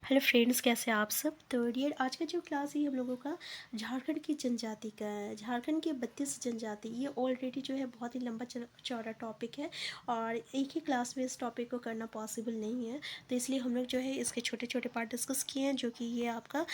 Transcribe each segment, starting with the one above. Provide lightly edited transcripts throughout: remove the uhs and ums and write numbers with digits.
Hello friends, कैसे हैं आप सब। तो डियर, आज का जो क्लास है हम लोगों का झारखंड की जनजाति का है। झारखंड की 32 जनजाति, ये ऑलरेडी जो है बहुत ही लंबा चौड़ा टॉपिक है और एक ही क्लास में इस टॉपिक को करना पॉसिबल नहीं है। तो इसलिए हम लोग जो है इसके छोटे छोटे पार्ट डिस्कस किए हैं, जो कि ये आपका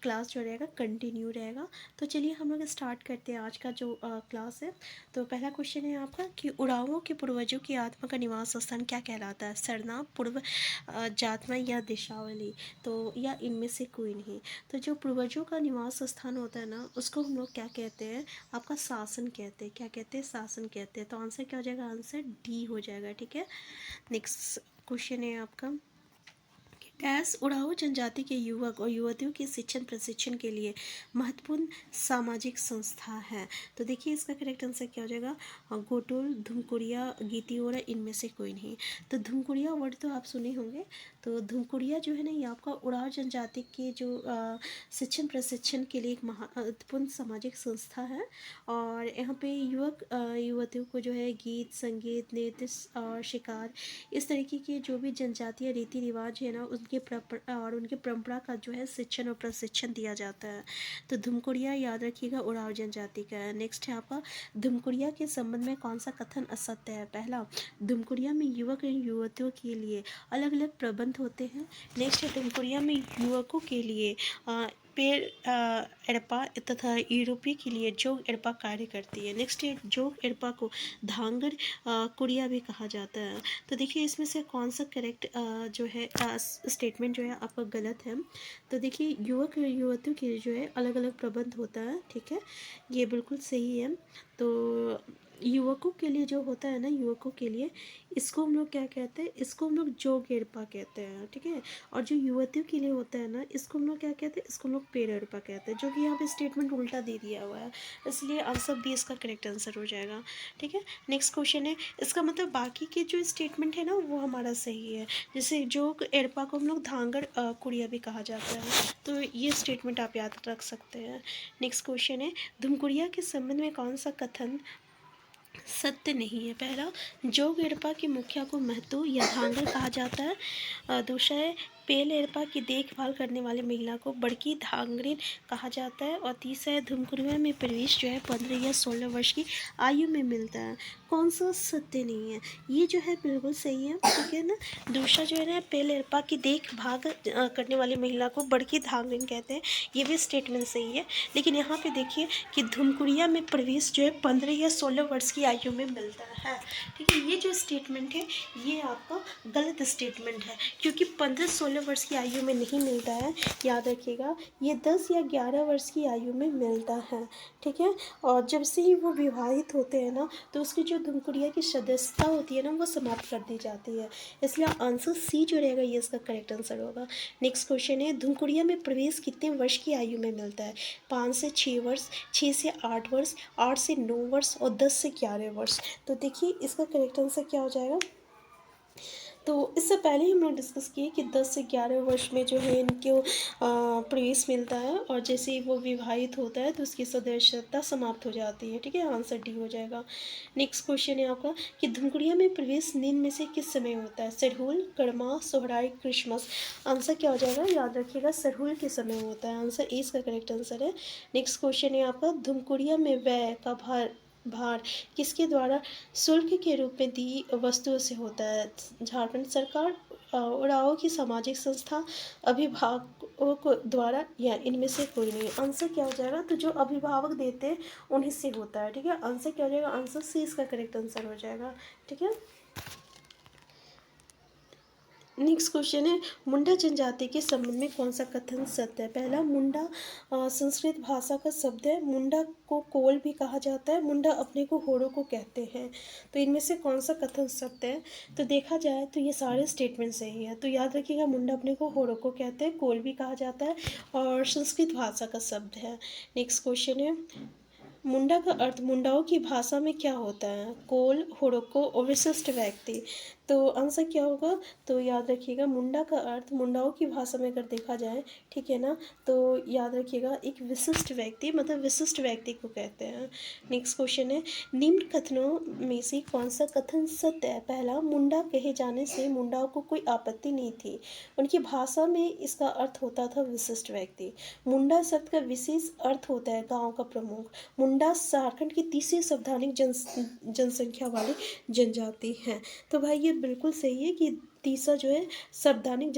क्लास जो रहेगा कंटिन्यू रहेगा। तो चलिए हम लोग स्टार्ट करते हैं आज का जो क्लास है। तो पहला क्वेश्चन है आपका कि उड़ावों के पूर्वजों की आत्मा का निवास स्थान क्या कहलाता है। सरनाम, पूर्व जातमा या देशावली, तो या इनमें से कोई नहीं। तो जो पूर्वजों का निवास स्थान होता है ना, उसको हम लोग क्या कहते हैं, आपका शासन कहते हैं। क्या कहते हैं? शासन कहते हैं। तो आंसर क्या हो जाएगा? आंसर डी हो जाएगा। ठीक है। नेक्स्ट क्वेश्चन है आपका, डैश उड़ाऊ जनजाति के युवक और युवतियों के शिक्षण प्रशिक्षण के लिए महत्वपूर्ण सामाजिक संस्था है। तो देखिए इसका करेक्ट आंसर क्या हो जाएगा? गोटुल, धुमकुड़िया, गीतियोरा, इनमें से कोई नहीं। तो धुमकुड़िया वर्ड तो आप सुने होंगे। तो धुमकुड़िया जो है ना, ये आपका उड़ाऊ जनजाति के जो शिक्षण प्रशिक्षण के लिए एक महत्वपूर्ण सामाजिक संस्था है। और यहाँ पे युवक युवतियों को जो है गीत, संगीत, नृत्य और शिकार, इस तरीके के जो भी जनजातीय रीति रिवाज है ना, उनके उनके परंपरा का जो है शिक्षण और प्रशिक्षण दिया जाता है। तो धुमकुड़िया याद रखिएगा उड़ाव जनजाति का है। नेक्स्ट है आपका, धुमकुड़िया के संबंध में कौन सा कथन असत्य है। पहला, धुमकुड़िया में युवक एवं युवतियों के लिए अलग अलग प्रबंध होते हैं। नेक्स्ट है, धुमकुड़िया में युवकों के लिए पेड़ एड़पा तथा यूरोपी के लिए जोग एड़पा कार्य करती है। नेक्स्ट है, जोग एड़पा को धांगर कुड़िया भी कहा जाता है। तो देखिए इसमें से कौन सा करेक्ट जो है स्टेटमेंट जो है आपका गलत है। तो देखिए युवक युवतियों के लिए जो है अलग अलग प्रबंध होता है। ठीक है, ये बिल्कुल सही है। तो युवकों के लिए जो होता है ना, युवकों के लिए, इसको हम लोग क्या कहते हैं? इसको हम लोग जोग एड़पा कहते हैं। ठीक है। और जो युवतियों के लिए होता है ना, इसको हम लोग क्या कहते हैं? इसको हम लोग पेड़ एड़पा कहते हैं, जो कि यहाँ पे स्टेटमेंट उल्टा दे दिया हुआ है। इसलिए आंसर बी इसका करेक्ट आंसर हो जाएगा। ठीक है। नेक्स्ट क्वेश्चन है, इसका मतलब बाकी के जो स्टेटमेंट है ना, वो हमारा सही है। जैसे जोग एड़पा को हम लोग धांगड़ कुड़िया भी कहा जाता है। तो ये स्टेटमेंट आप याद रख सकते हैं। नेक्स्ट क्वेश्चन है, धुमकुड़िया के संबंध में कौन सा कथन सत्य नहीं है। पहला, जोग एड़पा के मुखिया को महतो या धांगड़ कहा जाता है। दूसरा है, पेल एड़पा की देखभाल करने वाली महिला को बड़की धांगड़िन कहा जाता है। और तीसरा है, धुमकुड़िया में प्रवेश जो है 15 या 16 वर्ष की आयु में मिलता है। कौन सा सत्य नहीं है? ये जो है बिल्कुल सही है। ठीक है ना। दूसरा जो है ना, पेल एड़पा की देखभाल करने वाली महिला को बड़की धांगड़िन कहते हैं, ये भी स्टेटमेंट सही है। लेकिन यहाँ पे देखिए कि धुमकुड़िया में प्रवेश जो है 15 या 16 वर्ष की आयु में मिलता है। ठीक है, ये जो स्टेटमेंट है ये आपका गलत स्टेटमेंट है, क्योंकि 15-16 वर्ष की आयु में नहीं मिलता है। याद रखिएगा, ये 10 या 11 वर्ष की आयु में मिलता है। ठीक है। और जब से ही वो विवाहित होते हैं ना, तो उसकी जो धुमकुड़िया की सदस्यता होती है ना, वो समाप्त कर दी जाती है। इसलिए आंसर सी जो रहेगा ये इसका करेक्ट आंसर होगा। नेक्स्ट क्वेश्चन है, धुमकुड़िया में प्रवेश कितने वर्ष की आयु में मिलता है। 5 से 6 वर्ष, 6 से 8 वर्ष, 8 से 9 वर्ष और 10 से 11 वर्ष। तो देखिए इसका करेक्ट आंसर क्या हो जाएगा? तो इससे पहले ही हम लोग डिस्कस किए कि 10 से 11 वर्ष में जो है इनको प्रवेश मिलता है, और जैसे ही वो विवाहित होता है तो उसकी सदस्यता समाप्त हो जाती है। ठीक है, आंसर डी हो जाएगा। नेक्स्ट क्वेश्चन है आपका कि धुमकुड़िया में प्रवेश निम्न में से किस समय होता है। सरहुल, कड़मा, सोहराई, क्रिसमस। आंसर क्या हो जाएगा? याद रखिएगा सरहुल के समय होता है। आंसर ए इसका करेक्ट आंसर है। नेक्स्ट क्वेश्चन है आपका, धुमकुड़िया में व्यय का भार किसके द्वारा शुल्क के रूप में दी वस्तुओं से होता है। झारखंड सरकार, उड़ाओं की सामाजिक संस्था, अभिभावकों को द्वारा, या इनमें से कोई नहीं। आंसर क्या हो जाएगा? तो जो अभिभावक देते हैं उन्हीं से होता है। ठीक है, आंसर क्या हो जाएगा? आंसर सी इसका करेक्ट आंसर हो जाएगा। ठीक है। नेक्स्ट क्वेश्चन है, मुंडा जनजाति के संबंध में कौन सा कथन सत्य है। पहला, मुंडा संस्कृत भाषा का शब्द है। मुंडा को कोल भी कहा जाता है। मुंडा अपने को होड़ो को कहते हैं। तो इनमें से कौन सा कथन सत्य है? तो देखा जाए तो ये सारे स्टेटमेंट सही है। तो याद रखिएगा, मुंडा अपने को होड़ो को कहते हैं, कोल भी कहा जाता है, और संस्कृत भाषा का शब्द है। नेक्स्ट क्वेश्चन है, मुंडा का अर्थ मुंडाओं की भाषा में क्या होता है। कोल, हुड़को और विशिष्ट व्यक्ति। तो आंसर क्या होगा? तो याद रखिएगा, मुंडा का अर्थ मुंडाओं की भाषा में अगर देखा जाए, ठीक है ना, तो याद रखिएगा एक विशिष्ट व्यक्ति, मतलब विशिष्ट व्यक्ति को कहते हैं। नेक्स्ट क्वेश्चन है, निम्न कथनों में से कौन सा कथन सत्य है? पहला, मुंडा कहे जाने से मुंडाओं को कोई आपत्ति नहीं थी, उनकी भाषा में इसका अर्थ होता था विशिष्ट व्यक्ति। मुंडा शब्द का विशेष अर्थ होता है गांव का प्रमुख। मुंडा झारखंड की तीसरी संवैधानिक जनसंख्या वाली जनजाति है। तो भाई ये बिल्कुल सही है कि तीसरा जो है संवैधानिक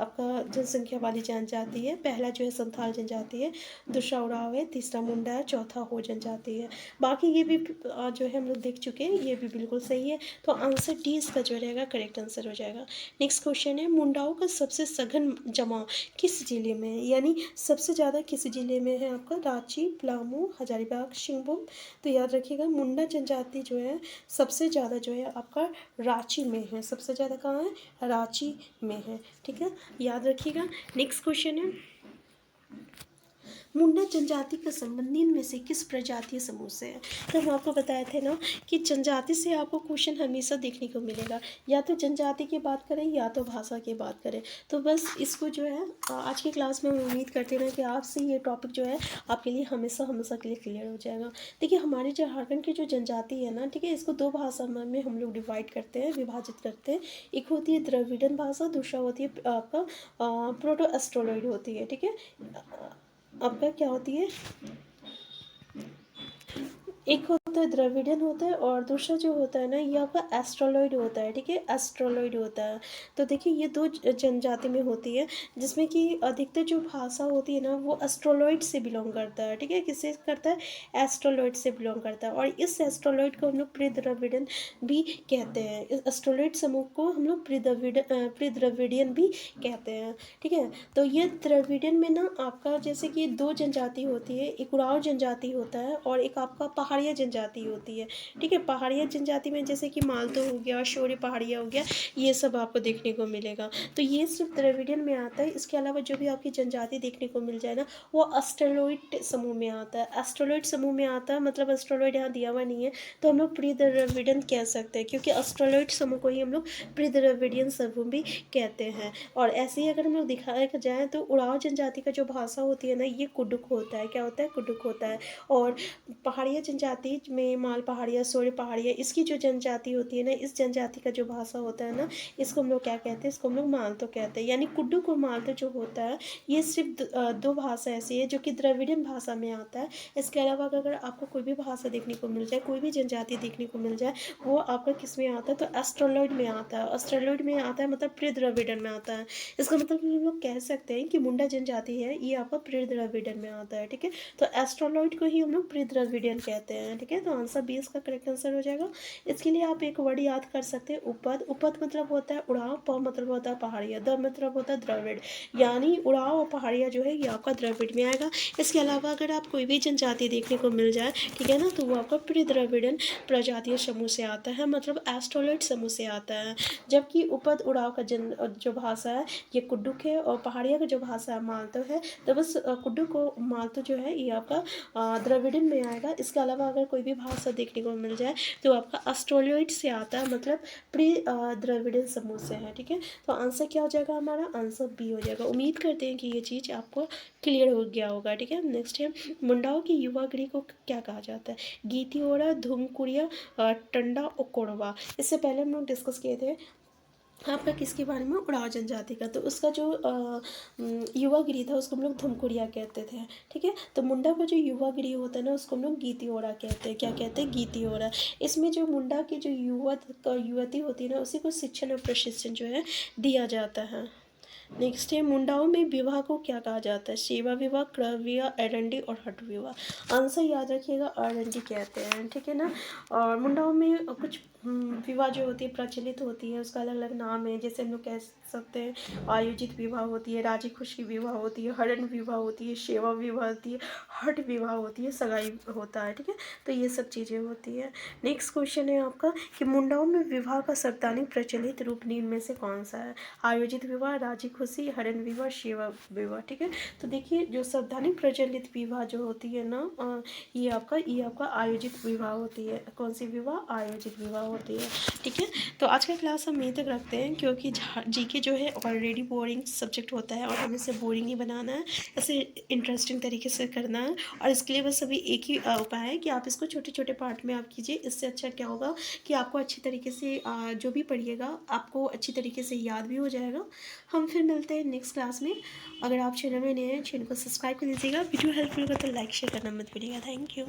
आपका जनसंख्या वाली जनजाति है। पहला जो है संथाल जनजाति है, दूसरा उरांव है, तीसरा मुंडा है, चौथा हो जनजाति है। बाकी ये भी जो है हम लोग देख चुके हैं, ये भी बिल्कुल सही है। तो आंसर डी इसका जो रहेगा करेक्ट आंसर हो जाएगा। नेक्स्ट क्वेश्चन है, मुंडाओं का सबसे सघन जमाव किस जिले में है? यानी सबसे ज़्यादा किस जिले में है? आपका रांची, पलामू, हजारीबाग, सिंहभूम। तो याद रखिएगा मुंडा जनजाति जो है सबसे ज़्यादा जो है आपका रांची में है। सबसे ज़्यादा कहाँ है? रांची में है। ठीक है, याद रखिएगा। नेक्स्ट क्वेश्चन है, मुंडा जनजाति का संबंध निम्न में से किस प्रजातीय समूह से है? तो हम आपको बताए थे ना कि जनजाति से आपको क्वेश्चन हमेशा देखने को मिलेगा, या तो जनजाति की बात करें या तो भाषा की बात करें। तो बस इसको जो है आज की क्लास में उम्मीद करते हैं कि आपसे ये टॉपिक जो है आपके लिए हमेशा हमेशा के लिए क्लियर हो जाएगा। देखिए हमारी झारखंड की जो जनजाति है ना, ठीक है, इसको दो भाषा में हम लोग डिवाइड करते हैं, विभाजित करते हैं। एक होती है द्रविड़न भाषा, दूसरा होती है आपका प्रोटो एस्ट्रोलॉइड होती है। ठीक है, आपका क्या होती है, एक होता है द्रविडियन होता है और दूसरा जो होता है ना ये आपका एस्ट्रोलॉइड होता है। ठीक है, एस्ट्रोलॉइड होता है। तो देखिए ये दो जनजाति में होती है, जिसमें कि अधिकतर जो भाषा होती है ना वो एस्ट्रोलॉइड से बिलोंग करता है। ठीक है, किससे करता है? एस्ट्रोलॉइड से बिलोंग करता है। और इस एस्ट्रोलॉइड को हम लोग प्री द्रविडियन भी कहते हैं। इस एस्ट्रोलॉइड समूह को हम लोग प्री द्रविडियन भी कहते हैं। ठीक है, तो ये द्रविडियन में ना आपका जैसे कि दो जनजाति होती है, एक उरांव जनजाति होता है और एक आपका पहाड़िया जनजाति होती है। ठीक है, पहाड़िया जनजाति में जैसे कि मालतो हो गया, शौर्य पहाड़िया हो गया, ये सब आपको देखने को मिलेगा। तो ये सिर्फ द्रविडियन में आता है। इसके अलावा जो भी आपकी जनजाति देखने को मिल जाए ना वो एस्ट्रोलॉइड समूह में आता है। एस्ट्रोलॉइड समूह में आता है, मतलब एस्ट्रोलॉइड यहाँ दिया हुआ नहीं है, तो हम लोग प्री द्रविडियन कह सकते हैं, क्योंकि एस्ट्रोलॉइड समूह को ही हम लोग प्री द्रविडियन समूह भी कहते हैं। और ऐसे ही अगर हम लोग दिखाया जाए तो उरांव जनजाति का जो भाषा होती है ना ये कुडुक होता है। क्या होता है? कुडुक होता है। और पहाड़िया जनजाति में माल पहाड़िया, शौर्य पहाड़िया, इसकी जो जनजाति होती है ना, इस जनजाति का जो भाषा होता है ना इसको हम लोग क्या कहते हैं? इसको हम लोग मालतो कहते हैं। यानी कुडुक और मालतो जो होता है ये सिर्फ दो भाषा ऐसी है जो कि द्रविडियन भाषा में आता है। इसके अलावा अगर आपको कोई भी भाषा देखने को मिल जाए, कोई भी जनजाति देखने को मिल जाए, वो आपका किस में आता है? तो एस्ट्रोलॉइड में आता है। एस्ट्रोलॉइड में आता है मतलब प्री द्रविडियन में आता है। इसका मतलब हम लोग कह सकते हैं कि मुंडा जनजाति है ये आपका प्री द्रविडियन में आता है। ठीक है, तो एस्ट्रोलॉइड को ही हम लोग प्री द्रविडियन कहते हैं। ठीक है, तो आंसर बी इसका करेक्ट आंसर हो जाएगा। इसके लिए आप एक वर्ड याद कर सकते हैं, उपद। उपद मतलब होता है उड़ाव, प मतलब होता है पहाड़िया, द मतलब होता है द्रविड़। यानी उड़ाव और पहाड़िया जो है ये आपका द्रविड़ में आएगा। इसके अलावा अगर आप कोई भी जनजाति देखने को मिल जाए, ठीक है ना, तो वो आपका प्री द्रविडियन प्रजातीय समूह से आता है, मतलब एस्ट्रोलॉइड समूह से आता है। जबकि उपद उड़ाव का जो भाषा है ये कुडुक है और पहाड़िया का जो भाषा है मालतो है। तो बस कुडुक और मालतो जो है ये आपका द्रविडियन में आएगा। इसके अलावा अगर कोई भी भाषा देखने को मिल जाए तो आपका एस्ट्रोलॉइड से आता है, मतलब प्री द्रविडियन समूह से है। ठीक है, तो आंसर क्या हो जाएगा? हमारा आंसर बी हो जाएगा। उम्मीद करते हैं कि ये चीज़ आपको क्लियर हो गया होगा। ठीक है, नेक्स्ट है, मुंडाओं की युवा गृह को क्या कहा जाता है? गीतियोड़ा, धूमकुड़िया, टंडा और कोड़वा। इससे पहले हम लोग डिस्कस किए थे आपका किसके बारे में? उड़ाव जनजाति का। तो उसका जो युवा गृह था उसको हम लोग धुमकुड़िया कहते थे। ठीक है, तो मुंडा का जो युवा गृह होता है ना उसको हम लोग गीतियोड़ा कहते हैं। क्या कहते हैं? गीतियोड़ा। इसमें जो मुंडा की जो युवती होती है ना उसी को शिक्षण और प्रशिक्षण जो है दिया जाता है। नेक्स्ट है, मुंडाओं में विवाह को क्या कहा जाता है? सेवा विवाह, क्रय विवाह, एरंडी और हट विवाह। आंसर याद रखिएगा, एरंडी कहते हैं। ठीक है ना, और मुंडाओं में कुछ विवाह जो होती है प्रचलित होती है, उसका अलग अलग नाम है। जैसे हम लोग कह सकते हैं आयोजित विवाह होती है, राजी खुशी विवाह होती है, हरण विवाह होती है, सेवा विवाह होती है, हट विवाह होती है, सगाई होता है। ठीक है, तो ये सब चीज़ें होती है। नेक्स्ट क्वेश्चन है आपका कि मुंडाओं में विवाह का संवैधानिक प्रचलित रूप निम्न में से कौन सा है? आयोजित विवाह, राजी खुशी, हरण विवाह, सेवा विवाह। ठीक है, तो देखिए जो संवैधानिक प्रचलित विवाह जो होती है ना ये आपका आयोजित विवाह होती है। कौन सी विवाह? आयोजित विवाह होती है। ठीक है, तो आज का क्लास हम यहीं तक रखते हैं, क्योंकि जीके जो है ऑलरेडी बोरिंग सब्जेक्ट होता है और हमें इसे बोरिंग नहीं बनाना है, इसे इंटरेस्टिंग तरीके से करना है। और इसके लिए बस अभी एक ही उपाय है कि आप इसको छोटे छोटे पार्ट में आप कीजिए। इससे अच्छा क्या होगा कि आपको अच्छी तरीके से जो भी पढ़िएगा आपको अच्छी तरीके से याद भी हो जाएगा। हम फिर मिलते हैं नेक्स्ट क्लास में। अगर आप चैनल में नए हैं, चैनल को सब्सक्राइब कर दीजिएगा। वीडियो हेल्पफुल होगा तो लाइक शेयर करना मत भूलिएगा। Thank you.